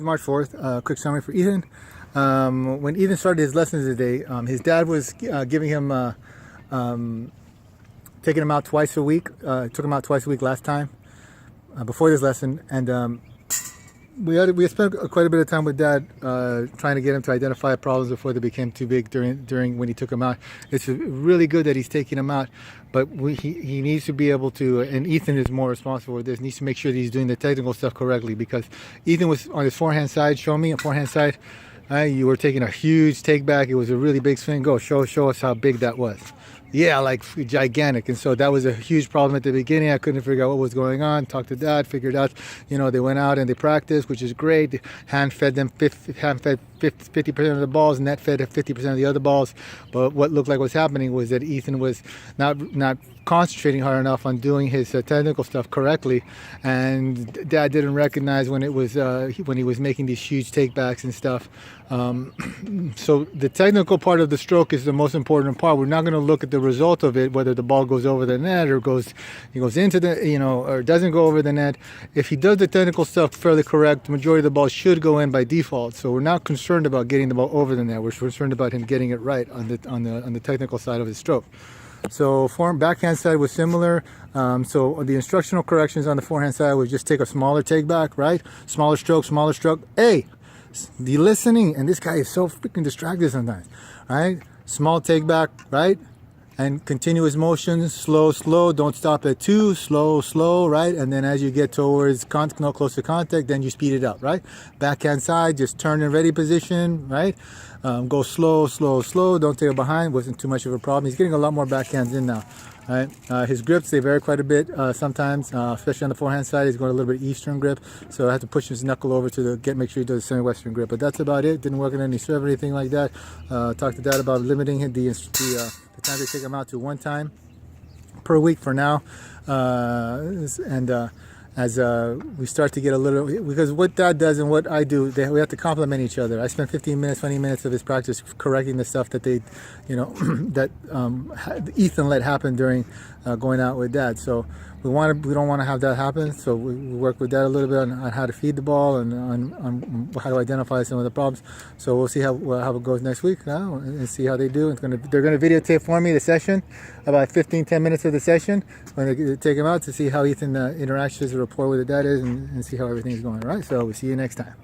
March 4th, quick summary for Ethan. When Ethan started his lessons today, his dad was giving him, taking him out twice a week. Took him out twice a week last time before this lesson, and we spent quite a bit of time with Dad trying to get him to identify problems before they became too big during when he took him out. It's really good that he's taking him out, but he needs to be able to, and Ethan is more responsible for this, needs to make sure that he's doing the technical stuff correctly, because Ethan was on his forehand side. Show me a forehand side. You were taking a huge take back. It was a really big swing. Go show us how big that was. Yeah, like gigantic. And so that was a huge problem at the beginning. I couldn't figure out what was going on. Talked to Dad, figured out, they went out and they practiced, which is great. Hand fed 50% of the balls, net fed 50% of the other balls. But what looked like was happening was that Ethan was not concentrating hard enough on doing his technical stuff correctly, and Dad didn't recognize when it was when he was making these huge takebacks and stuff. So the technical part of the stroke is the most important part. We're not going to look at the result of it, whether the ball goes over the net or goes into the or doesn't go over the net. If he does the technical stuff fairly correct, the majority of the ball should go in by default. So we're not concerned about getting the ball over the net. We're concerned about him getting it right on the technical side of his stroke. So backhand side was similar. So the instructional corrections on the forehand side was just take a smaller take back, right? Smaller stroke. Hey, the listening, and this guy is so freaking distracted sometimes, right? Small take back, right? And continuous motions, slow, don't stop at 2, slow, right? And then as you get towards close to contact, then you speed it up, right? Backhand side, just turn in ready position, right? Go slow, don't take it behind. Wasn't too much of a problem. He's getting a lot more backhands in now, right? His grips, they vary quite a bit sometimes, especially on the forehand side. He's going a little bit Eastern grip, so I have to push his knuckle over to make sure he does a semi-Western grip. But that's about it. Didn't work on any serve or anything like that. Talked to Dad about limiting the time to take him out to one time per week for now, as we start to get a little, because what Dad does and what I do, we have to complement each other. I spend 15 minutes, 20 minutes of his practice correcting the stuff that that Ethan let happen during going out with Dad. So we don't want to have that happen. So we work with Dad a little bit on how to feed the ball and on how to identify some of the problems. So we'll see how it goes next week now and see how they do. They're gonna videotape for me the session, about 15-10 minutes of the session. I'm gonna take him out to see how Ethan interacts, his rapport with the Dad is, and see how everything is going. All right. So we'll see you next time.